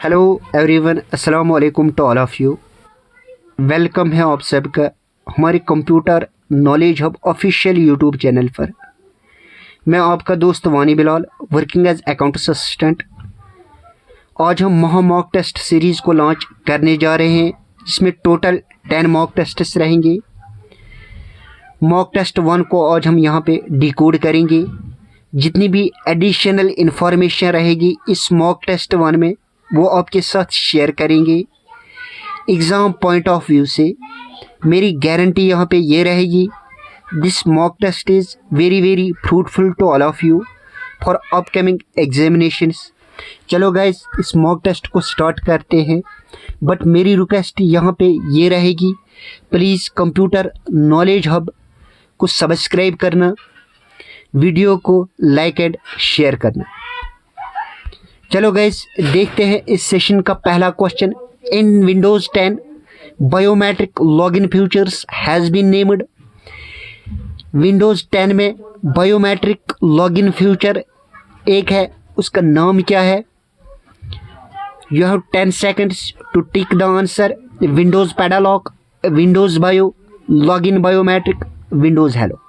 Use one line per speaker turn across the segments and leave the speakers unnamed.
Hello everyone, अस्सलाम वालेकुम to all of you. Welcome है आप सबका हमारे computer knowledge hub official YouTube channel पर। मैं आपका दोस्त Wani Bilal, working as accounts assistant. आज हम महा मॉक टेस्ट सीरीज़ को लॉन्च करने जा रहे हैं, जिसमें टोटल 10 मॉक टेस्ट्स रहेंगे। मॉक टेस्ट 1 को आज हम यहाँ पे डिकोड करेंगे। जितनी भी एडिशनल इंफॉर्मेशन रहेगी इस मॉक टेस्ट 1 में वो आपके साथ शेयर करेंगे। एग्ज़ाम पॉइंट ऑफ व्यू से मेरी गारंटी यहाँ पे ये रहेगी, this mock test is very fruitful to all of you for upcoming examinations. चलो गाइस, इस मॉक टेस्ट को स्टार्ट करते हैं। बट मेरी रिक्वेस्ट यहाँ पे ये रहेगी, प्लीज़ कंप्यूटर नॉलेज हब को सब्सक्राइब करना, वीडियो को लाइक एंड शेयर करना। चलो गाइस, देखते हैं इस सेशन का पहला question. In Windows 10 biometric login features has been named. Windows 10 में बायोमेट्रिक लॉगिन फीचर एक है, उसका नाम क्या है? You have 10 seconds to tick the answer. Windows padlock, Windows bio, login biometric, Windows hello.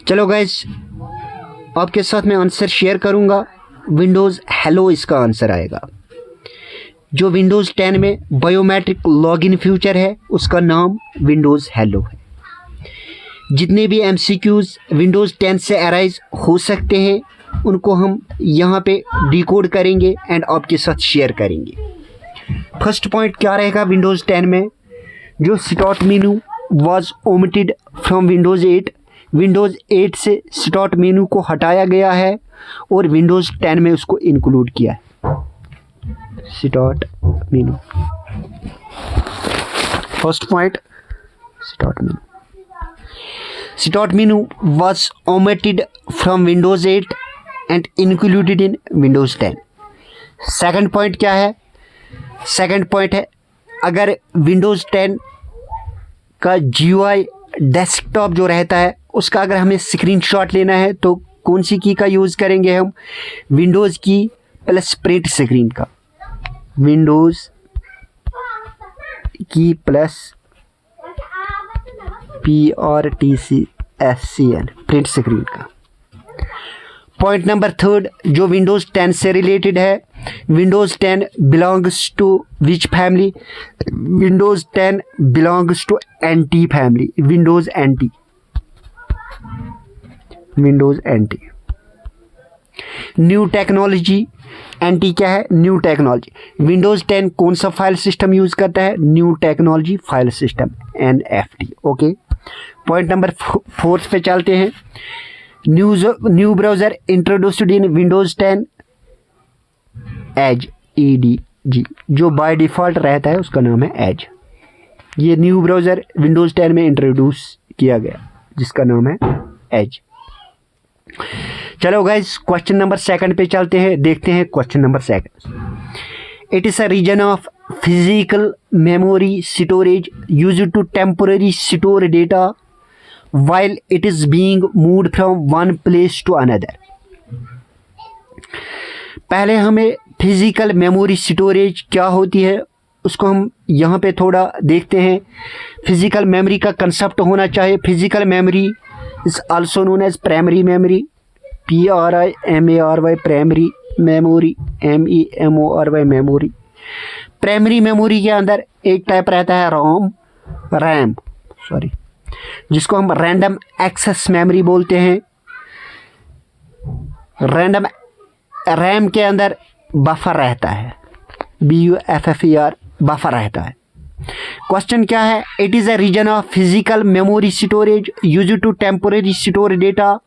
चलो गाइस, आपके साथ मैं आंसर शेयर करूंगा। विंडोज़ हेलो इसका आंसर आएगा। जो विंडोज़ 10 में बायोमेट्रिक लॉगिन फीचर है उसका नाम विंडोज़ हेलो है। जितने भी एमसीक्यूज़ विंडोज़ 10 से अराइज हो सकते हैं उनको हम यहाँ पे डिकोड करेंगे एंड आपके साथ शेयर करेंगे। फर्स्ट पॉइंट क्या रहेगा विंडोज़ 10 में? जो start menu was omitted from Windows 8। Windows 8 से स्टार्ट मेनू को हटाया गया है और विंडोज़ 10 में उसको इंक्लूड किया है। Start menu, first point, start menu was omitted from Windows 8 and included in Windows 10। Second point क्या है? सेकंड पॉइंट है, अगर विंडोज़ 10 का GUI डेस्कटॉप जो रहता है उसका अगर हमें स्क्रीनशॉट लेना है तो कौन सी की का यूज़ करेंगे हम? विंडोज़ की प्लस प्रिंट स्क्रीन का। विंडोज़ की प्लस PRTCSCN, प्रिंट स्क्रीन का। पॉइंट नंबर थर्ड, जो विंडोज़ 10 से रिलेटेड है, Windows 10 belongs to which family? Windows 10 belongs to NT family. Windows NT, Windows NT। New technology, NT क्या है? New technology. Windows 10 कौन सा फाइल सिस्टम यूज़ करता है? New technology file system, NFT। Okay, point number 4 पे चलते हैं। New browser introduced in Windows 10 Edge, EDG। जो बाय डिफ़ॉल्ट रहता है उसका नाम है एज। ये न्यू ब्राउज़र विंडोज़ 10 में इंट्रोड्यूस किया गया जिसका नाम है एज। चलो गाइस, क्वेश्चन नंबर 2 पे चलते हैं, देखते हैं question number 2। It is a region of physical memory storage used to temporary store data while it is being moved from one place to another। पहले हमें फिजिकल मेमोरी स्टोरेज क्या होती है उसको हम यहाँ पे थोड़ा देखते हैं। फिजिकल मेमोरी का कंसेप्ट होना चाहिए। Physical memory is also known as primary memory, PRIMARY, primary memory, MEMORY, memory. Primary memory के अंदर एक टाइप रहता है रैम, जिसको हम रैंडम एक्सेस मेमोरी बोलते हैं। रैंडम रैम के अंदर बफर रहता है, BUFFER, बफर रहता है। क्वेश्चन क्या है? It is a region of physical memory storage used to temporary store data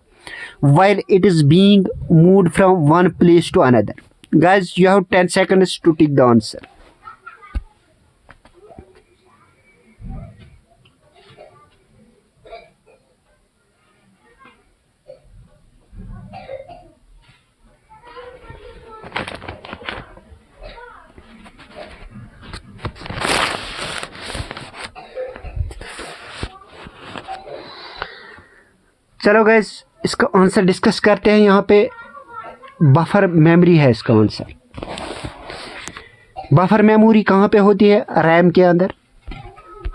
while it is being moved from one place to another। Guys, you have 10 seconds to tick the answer। चलो gas इसका answer discuss करते हैं। यहाँ पे buffer memory है इसका answer. Buffer memory कहाँ पे होती है? रैम के अंदर।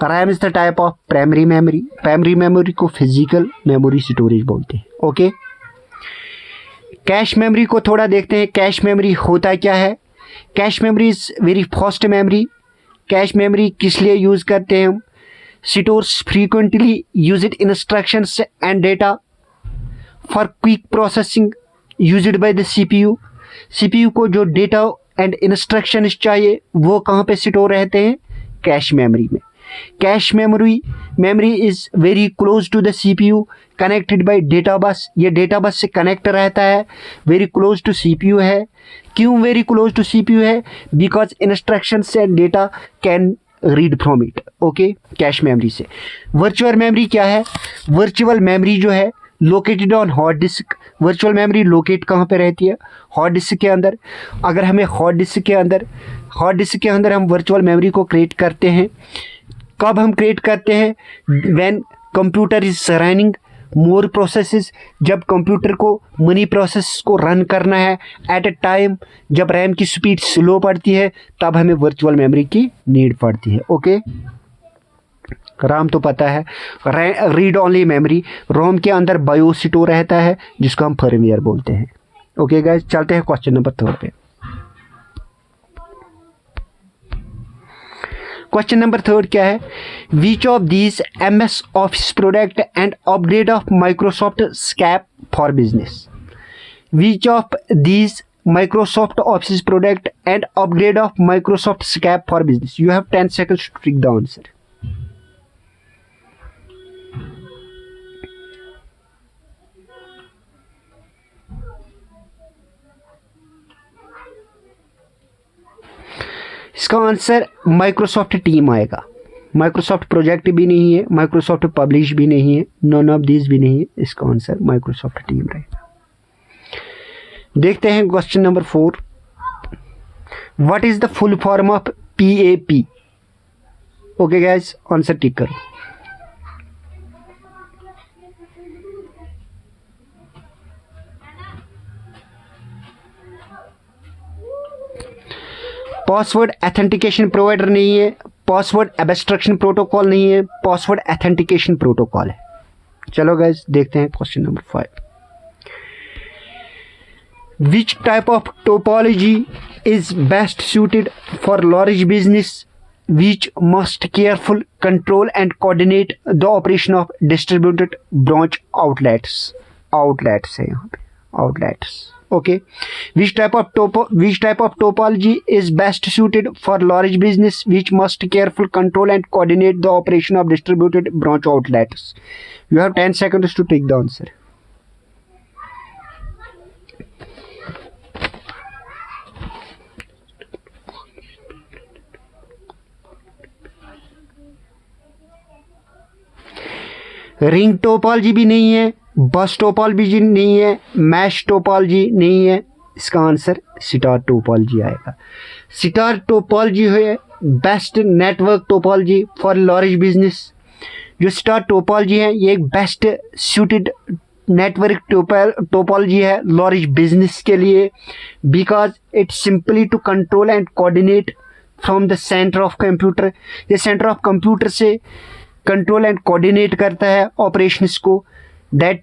RAM is the type of primary memory. Primary memory को फिजिकल मेमोरी स्टोरेज बोलते हैं। ओके, कैश मेमोरी को थोड़ा देखते हैं। कैश मेमोरी होता क्या है? Cash memory is very fast memory. Cache memory किस लिए यूज करते हैं हम? Stores frequently used instructions and data for quick processing used by the CPU. CPU को जो डेटा एंड इंस्ट्रक्शंस चाहिए वो कहाँ पे स्टोर रहते हैं? कैश मेमोरी में। Cache memory is very close to the CPU connected by data bus. ये डेटा बस से कनेक्ट रहता है, वेरी क्लोज टू सीपीयू है। क्यों वेरी क्लोज टू सीपीयू है? Because instructions and data can read from it. Okay, cache memory से। Virtual memory क्या है? वर्चुअल मेमोरी जो है located on hard disk. Virtual memory locate कहाँ पे रहती है? हार्ड डिस्क के अंदर। अगर हमें हार्ड डिस्क के अंदर हम वर्चुअल मेमोरी को क्रिएट करते हैं। कब हम क्रिएट करते हैं? When computer is running more processes. जब कंप्यूटर को मनी प्रोसेस को रन करना है एट ए टाइम, जब रैम की स्पीड स्लो पड़ती है, तब हमें वर्चुअल मेमोरी की नीड पड़ती है। ओके, राम तो पता है, रीड ओनली मेमोरी। रोम के अंदर बायो स्टोर रहता है जिसको हम फर्मवेयर बोलते हैं। ओके गाइस, चलते हैं क्वेश्चन नंबर 3 पे। क्वेश्चन नंबर 3 क्या है? Which of these MS office product and upgrade of Microsoft Skype for business. Which of these Microsoft Office product and upgrade of Microsoft SCAP for business. You have 10 seconds to trick the answer. इसका answer Microsoft team आएगा। Microsoft project भी नहीं है, Microsoft publish भी नहीं है, none of these भी नहीं है। इसका आंसर माइक्रोसॉफ्ट टीम रहेगा। देखते हैं question number 4। What is the full form of PAP? Okay guys, answer tick करो। पासवर्ड एथेंटिकेशन प्रोवाइडर नहीं है, पासवर्ड एब्स्ट्रक्शन प्रोटोकॉल नहीं है, पासवर्ड एथेंटिकेशन प्रोटोकॉल है। चलो गाइस देखते हैं question number 5। Which type of topology is best suited for large business which must careful control and coordinate the operation of distributed branch outlets है यहाँ पे outlets। okay, which type of topology is best suited for large business which must careful control and coordinate the operation of distributed branch outlets? You have 10 seconds to take the answer. Ring topology भी नहीं है, बस topology नहीं है, mesh topology नहीं है। इसका answer star topology आएगा। स्टार टोपोलॉजी है best network topology for large business. जो स्टार टोपोलॉजी है ये एक बेस्ट सूटेड नेटवर्क टोपोलॉजी है लार्ज बिजनेस के लिए, because it simply to control and coordinate from the centre of computer. ये सेंटर ऑफ कंप्यूटर से कंट्रोल एंड कोऑर्डिनेट करता है ऑपरेशंस को। That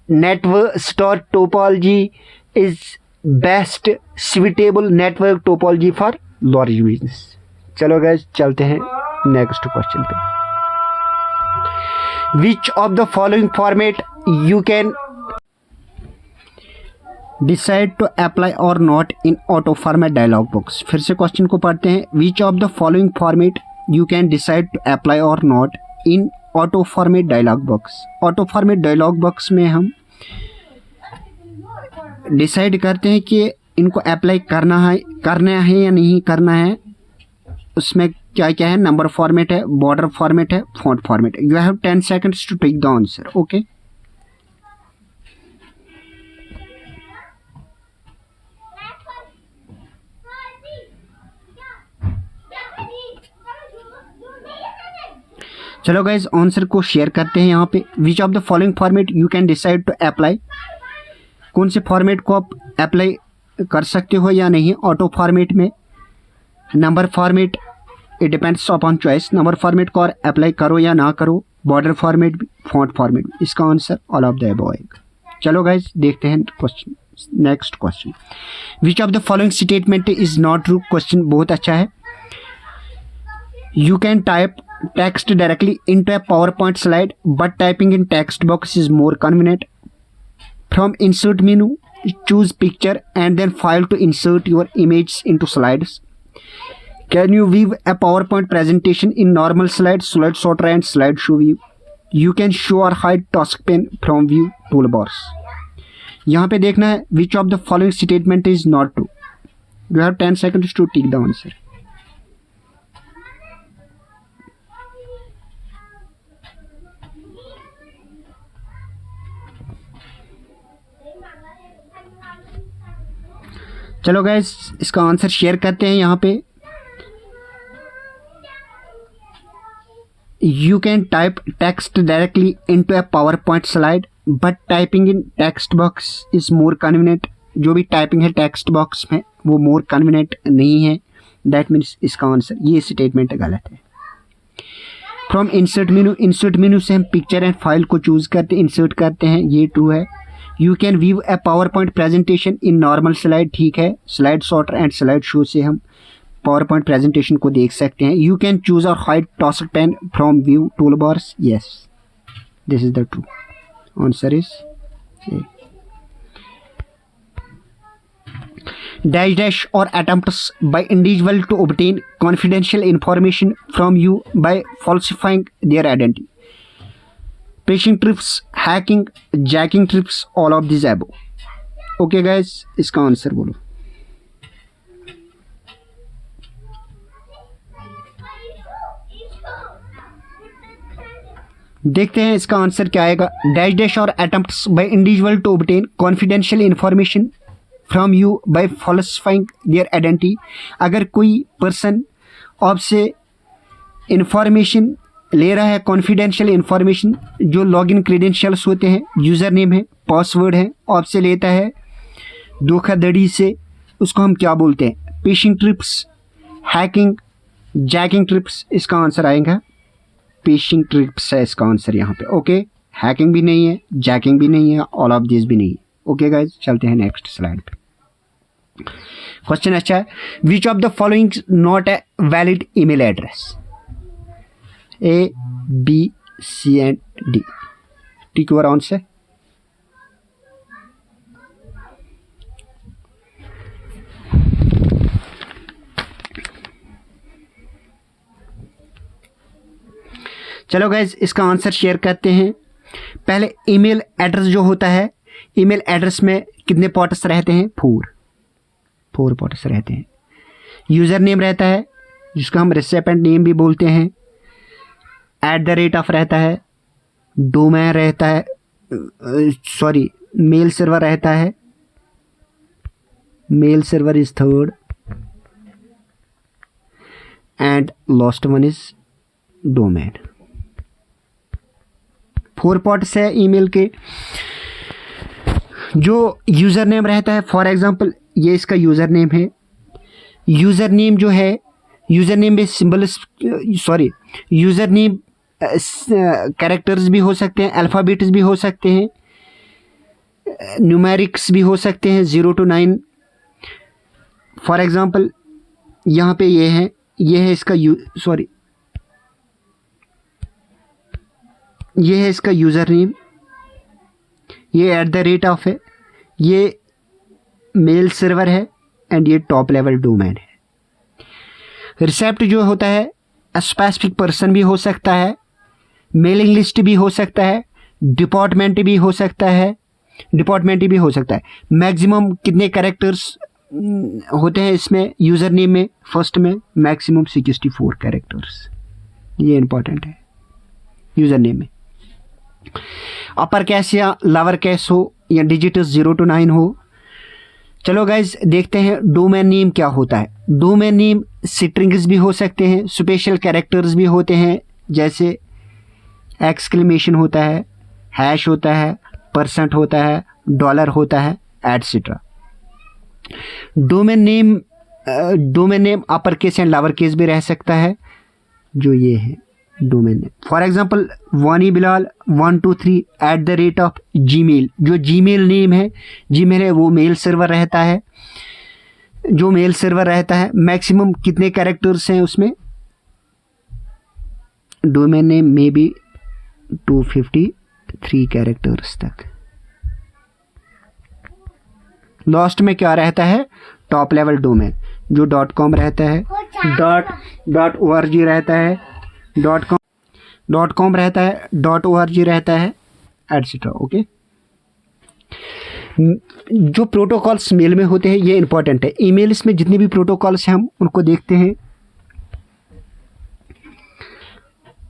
network star topology is best suitable network topology for large business. चलो guys चलते हैं next question पे। Which of the following format you can decide to apply or not in auto format dialog box. फिर से question को पढ़ते हैं। Which of the following format you can decide to apply or not in auto format dialog box। auto format dialog box में हम decide करते हैं कि इनको अप्लाई करना है या नहीं करना है। उसमें क्या क्या है? नंबर फॉर्मेट है, बॉर्डर फॉर्मेट है, font format. You have 10 seconds to take the answer। Okay, चलो गाइज आंसर को शेयर करते हैं यहाँ पे। Which of the following format you can decide to apply, कौन से फॉर्मेट को आप अप्लाई कर सकते हो या नहीं। ऑटो फॉर्मेट में, number format, it depends upon choice, number format को और अप्लाई करो या ना करो, बॉर्डर फॉर्मेट भी, फॉन्ट फॉर्मेट भी। इसका answer all of the above आएगा। चलो गाइज देखते हैं question, next question. Which of the following statement is not true. Question बहुत अच्छा है। You can type text directly into a PowerPoint slide, but typing in text box is more convenient. From insert menu, choose picture and then file to insert your images into slides. Can you view a PowerPoint presentation in normal slides, slide sorter and slideshow view? You can show or hide task pane from view toolbars. यहाँ पे देखना है which of the following statement is not true. You have 10 seconds to tick the answer. चलो guys इसका answer share करते हैं यहाँ पे। You can type text directly into a power point slide, but typing in text box is more convenient. जो भी typing है text box में वो मोर कन्वीनियंट नहीं है। दैट मीन्स इसका आंसर ये स्टेटमेंट गलत है। फ्रॉम इंसर्ट मेनू, इंसर्ट मेनू से हम पिक्चर एंड फाइल को चूज करते इंसर्ट करते हैं, ये ट्रू है। You can view a power point presentation in normal slide, ठीक है। Slide sorter and slide show से हम पावर पॉइंट प्रेजेंटेशन को देख सकते हैं। यू कैन चूज और hide task pen from view tool bars, yes this is the true answer is a. dash dash or attempts by individual to obtain confidential information from you by falsifying their identity. Phishing trips, hacking, jacking trips, all of these above. Okay guys, इसका answer बोलो। देखते हैं इसका answer क्या आएगा। Dash dash are attempts by individual to obtain confidential information from you by falsifying their identity. अगर कोई person आपसे इंफॉर्मेशन ले रहा है, कॉन्फिडेंशियल इंफॉर्मेशन, जो लॉगिन क्रेडेंशियल्स होते हैं, यूज़र नेम है, पासवर्ड है, आपसे लेता है धोखाधड़ी से, उसको हम क्या बोलते हैं? Fishing trips, hacking, jacking trips. इसका आंसर आएगा फिशिंग ट्रिप्स है इसका आंसर यहाँ पे। ओके, हैकिंग भी नहीं है, जैकिंग भी नहीं है, ऑल ऑफ दिस भी नहीं है। ओके गाइज, चलते हैं नेक्स्ट स्लाइड पे। क्वेश्चन अच्छा है। Which of the following not a valid email address? A, B, C and D. Tick your answer. चलो गाइज इसका आंसर शेयर करते हैं। पहले ईमेल एड्रेस जो होता है, ईमेल एड्रेस में कितने पार्ट्स रहते हैं? 4 पार्ट्स रहते हैं। यूज़र नेम रहता है जिसको हम रिसिपेंट नेम भी बोलते हैं, @ रहता है, डोमेन रहता है, मेल सर्वर रहता है, mail server is 3rd and last one is domain. 4 parts है ईमेल के। जो यूज़र नेम रहता है, फॉर एग्जांपल ये इसका यूज़र नेम है। यूज़र नेम जो है, यूज़र नेम में यूज़र नेम कैरेक्टर्स भी हो सकते हैं, अल्फ़ाबेट्स भी हो सकते हैं, न्यूमेरिक्स भी हो सकते हैं 0 to 9। फॉर एग्जांपल यहाँ पे ये है इसका ये है इसका यूज़र नेम, ये @ है, ये मेल सर्वर है एंड ये टॉप लेवल डोमेन है। रिसेप्ट जो होता है स्पेसिफिक पर्सन भी हो सकता है, मेलिंग लिस्ट भी हो सकता है, डिपार्टमेंट भी हो सकता है, मैक्सिमम कितने कैरेक्टर्स होते हैं इसमें यूज़र नेम में? फर्स्ट में मैक्सिमम 64 कैरेक्टर्स, ये इंपॉर्टेंट है यूज़र नेम में। अपर कैस या लोअर कैस हो या डिजिट्स 0 to 9 हो। चलो गाइज देखते हैं डोमेन नेम क्या होता है। डोमेन नेम स्ट्रिंग्स भी हो सकते हैं, स्पेशल कैरेक्टर्स भी होते हैं, जैसे एक्सक्लेमेशन होता है, हैश होता है, परसेंट होता है, डॉलर होता है, etcetera. Domain name upper case and lower case भी रह सकता है, जो ये है डोमेन नेम। फॉर एग्जांपल वानी बिलाल 123@gmail, जो जीमेल नेम है, जीमेल है वो मेल सर्वर रहता है, जो मेल सर्वर रहता है। मैक्सिमम कितने कैरेक्टर्स हैं उसमें? डोमेन नेम में भी 253 कैरेक्टर्स तक। लास्ट में क्या रहता है? टॉप लेवल डोमेन, जो .com रहता है, .org रहता है, .com रहता है, .org रहता है, एटसेट्रा। ओके, जो प्रोटोकॉल्स मेल में होते हैं ये इंपॉर्टेंट है। ईमेल्स में जितने भी प्रोटोकॉल्स हैं हम उनको देखते हैं।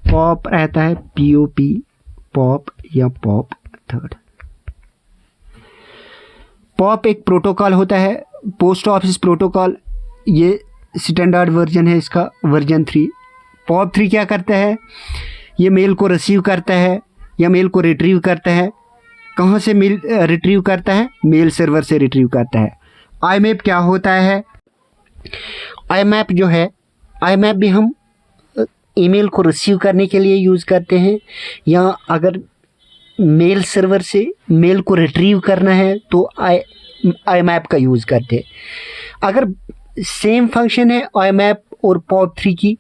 पॉप रहता है, POP, पॉप या पॉप थर्ड। पॉप एक प्रोटोकॉल होता है, पोस्ट ऑफिस प्रोटोकॉल, ये स्टैंडर्ड वर्जन है इसका, वर्जन 3। पॉप 3 क्या करता है? ये मेल को रिसीव करता है या मेल को रिट्रीव करता है। कहाँ से मेल रिट्रीव करता है? मेल सर्वर से रिट्रीव करता है। IMAP क्या होता है? IMAP जो है, IMAP भी हम ईमेल को रिसीव करने के लिए यूज़ करते हैं, या अगर मेल सर्वर से मेल को रिट्रीव करना है तो IMAP का यूज़ करते हैं। अगर सेम फंक्शन है IMAP और POP 3 की,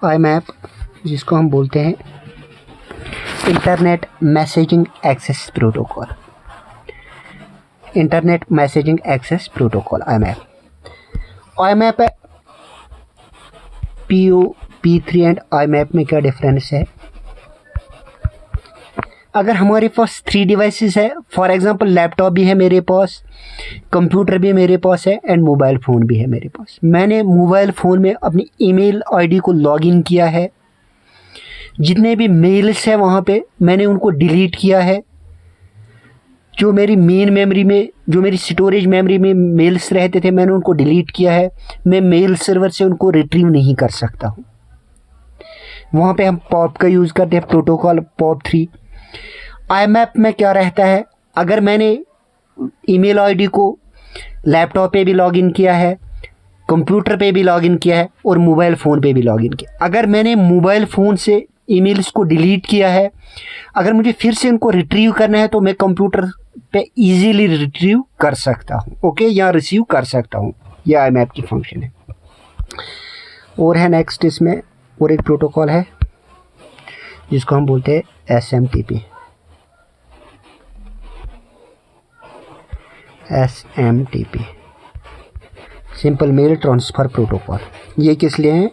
IMAP जिसको हम बोलते हैं internet messaging access protocol, internet messaging access protocol IMAP है। POP3 एंड IMAP में क्या डिफरेंस है? अगर हमारे पास 3 डिवाइसेस है, फॉर एग्जांपल लैपटॉप भी है मेरे पास, कंप्यूटर भी मेरे पास है, एंड मोबाइल फ़ोन भी है मेरे पास। मैंने मोबाइल फ़ोन में अपनी ईमेल आईडी को लॉगिन किया है, जितने भी मेल्स हैं वहाँ पे मैंने उनको डिलीट किया है। जो मेरी मेन मेमोरी में, जो मेरी स्टोरेज मेमोरी में मेल्स रहते थे, मैंने उनको डिलीट किया है। मैं मेल सर्वर से उनको रिट्रीव नहीं कर सकता हूँ। वहाँ पे हम पॉप का यूज़ करते हैं, प्रोटोकॉल POP 3। IMAP में क्या रहता है? अगर मैंने ईमेल आईडी को लैपटॉप पे भी लॉगिन किया है, कंप्यूटर पे भी लॉगिन किया है, और मोबाइल फ़ोन पे भी लॉगिन किया, अगर मैंने मोबाइल फ़ोन से ईमेल्स को डिलीट किया है, अगर मुझे फिर से उनको रिट्रीव करना है तो मैं कंप्यूटर पे इजीली रिट्रीव कर सकता हूँ, ओके, या रिसीव कर सकता हूँ। यह IMAP की फंक्शन है। और है नेक्स्ट इसमें और एक प्रोटोकॉल है जिसको हम बोलते हैं SMTP। Simple mail transfer protocol. ये किस लिए है?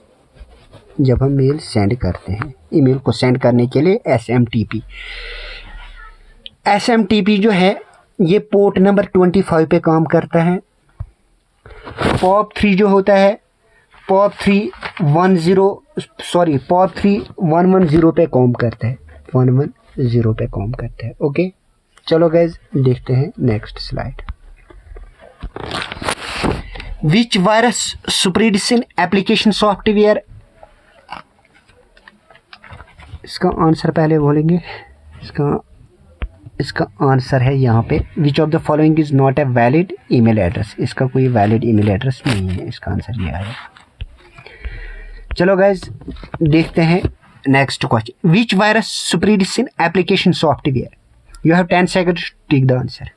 जब हम मेल सेंड करते हैं, ईमेल को सेंड करने के लिए SMTP जो है ये पोर्ट नंबर 25 पे काम करता है। POP 3 जो होता है, POP 3 110 पे काम करता है, 110 पे काम करता है। ओके, चलो गाइज देखते हैं नेक्स्ट स्लाइड। विच वायरस स्प्रेड्स इन एप्लीकेशन सॉफ्टवेयर? इसका आंसर पहले बोलेंगे। इसका आंसर है यहाँ पे, which of the following is not a valid email address. इसका कोई वैलिड ईमेल एड्रेस नहीं है, इसका आंसर ये है। चलो गाइज देखते हैं next question. Which virus spreads in application software? You have 10 seconds to take the answer.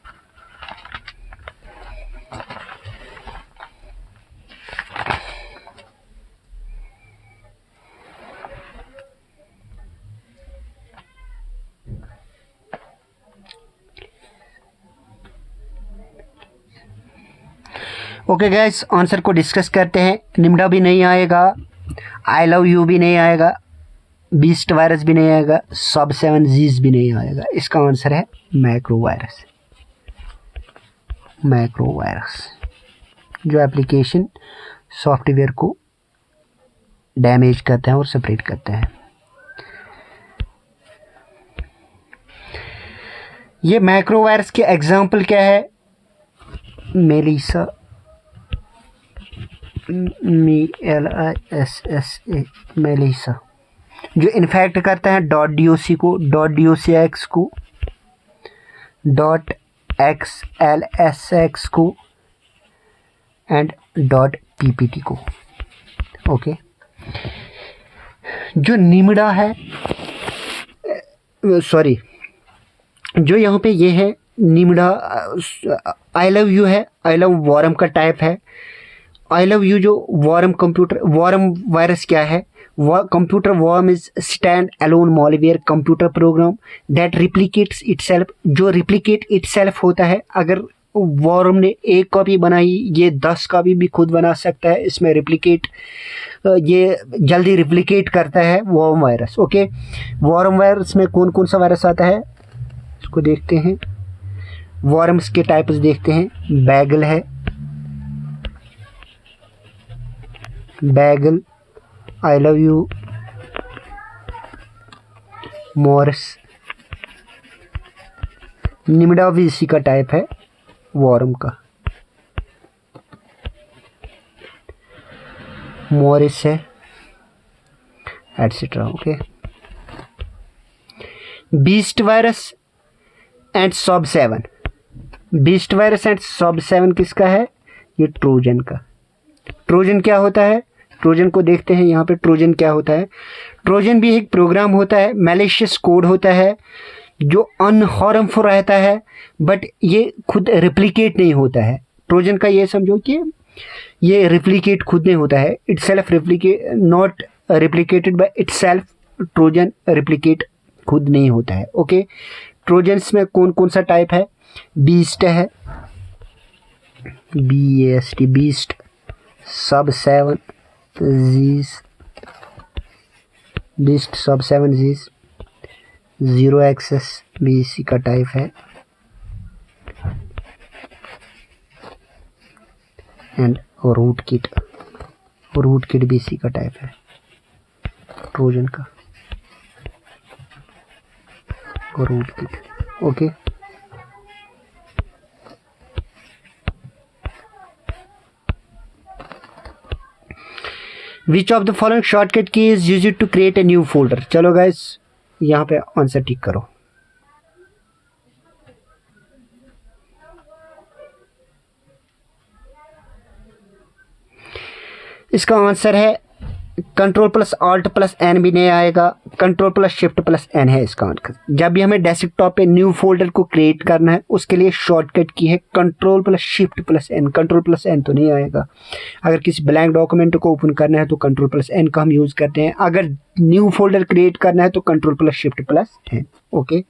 Okay guys, answer को डिस्कस करते हैं। निम्डा भी नहीं आएगा, आई लव यू भी नहीं आएगा, बीस्ट वायरस भी नहीं आएगा, सब 7 G's भी नहीं आएगा। इसका आंसर है मैक्रो वायरस, जो एप्लीकेशन सॉफ्टवेयर को डैमेज करते हैं और स्प्रेड करते हैं। ये मैक्रो वायरस के एग्जाम्पल क्या है? Melissa, MELISA, Melissa. जो इन्फेक्ट करता है .doc को, .docx को, .xlsx को एंड .ppt को। ओके, जो निमड़ा है, सॉरी, जो यहाँ पे ये है निमड़ा, आई लव यू है, आई लव वॉरम का टाइप है। आई लव यू जो वॉरम कंप्यूटर, वॉरम वायरस क्या है? Computer worm is stand alone malware computer program that replicates itself, जो रिप्लिकेट इटसेल्फ होता है। अगर वॉरम ने एक कॉपी बनाई, ये 10 कॉपी भी खुद बना सकता है। इसमें रिप्लिकेट, ये जल्दी रिप्लिकेट करता है वॉर्म वायरस। ओके, वॉरम वायरस में कौन कौन सा वायरस आता है इसको देखते हैं। वॉर्म्स के टाइप्स देखते हैं। बैगल है, Bagle, I love you, Morris, Nimda भी इसी का टाइप है वॉर्म का। मॉरिस है, etcetera. Okay, beast virus and सब 7, बीस्ट वायरस एंड सब 7 किसका है? ये ट्रोजन का। ट्रोजन क्या होता है? ट्रोजन को देखते हैं यहाँ पे। ट्रोजन क्या होता है? ट्रोजन भी एक प्रोग्राम होता है, मैलिशियस कोड होता है जो अनहार्मफुल रहता है, बट ये खुद रिप्लिकेट नहीं होता है। ट्रोजन का ये समझो कि ये रिप्लिकेट खुद नहीं होता है, itself replicate, not replicated by itself. Trojan replicate खुद नहीं होता है। ओके, ट्रोजन्स में कौन कौन सा टाइप है? बीस्ट है, BAST, बीस्ट, सब 7 जीज, बीस्ट सब 7 जीज, जीरो एक्सेस भी इसी का टाइप है, and rootkit, rootkit भी इसी का टाइप है ट्रोजन का, rootkit. Okay, which of the following shortcut key is used to create a new folder? चलो गाइस, यहाँ पे आंसर टिक करो। इसका आंसर है Ctrl+Alt+N भी नहीं आएगा, Ctrl+Shift+N है इसका आंसर। जब भी हमें डेस्कटॉप पे न्यू फोल्डर को क्रिएट करना है, उसके लिए शॉर्टकट की है Ctrl+Shift+N। Ctrl+N तो नहीं आएगा। अगर किसी ब्लैंक डॉक्यूमेंट को ओपन करना है तो Ctrl+N का हम यूज़ करते हैं। अगर न्यू फोल्डर क्रिएट करना है तो Ctrl+Shift+N। Okay,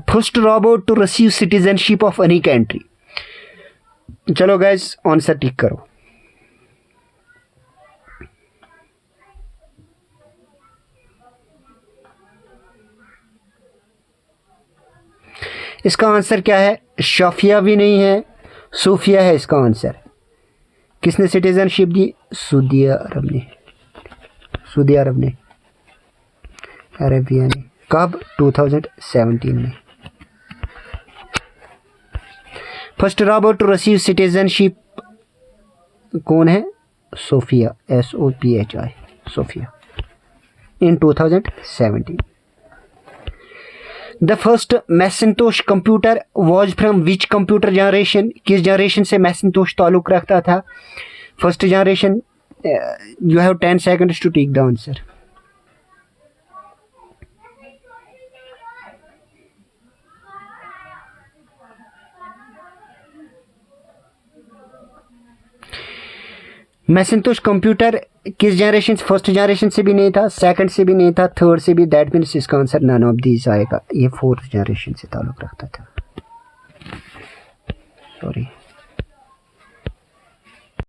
first robot to receive citizenship of any country. चलो गाइस, आंसर टिक करो। इसका आंसर क्या है? शफिया भी नहीं है, सूफिया है इसका आंसर। किसने सिटीजनशिप दी? सऊदी अरब ने, सऊदी अरब ने, अरेबिया ने। कब? 2017 में। First robot to receive citizenship कौन है? Sophia, SOPHI, Sophia, in 2017। The first Macintosh computer was from which computer generation? किस जनरेशन से मैसिंटोश ताल्लुक रखता था? First generation. You have 10 seconds to take the answer. Macintosh computer किस generation? First generation से भी नहीं था, सेकंड से भी नहीं था, थर्ड से भी। दैट मीन्स इसका आंसर नन ऑफ दीज आएगा। ये फोर्थ जनरेशन से ताल्लुक रखता था। सॉरी।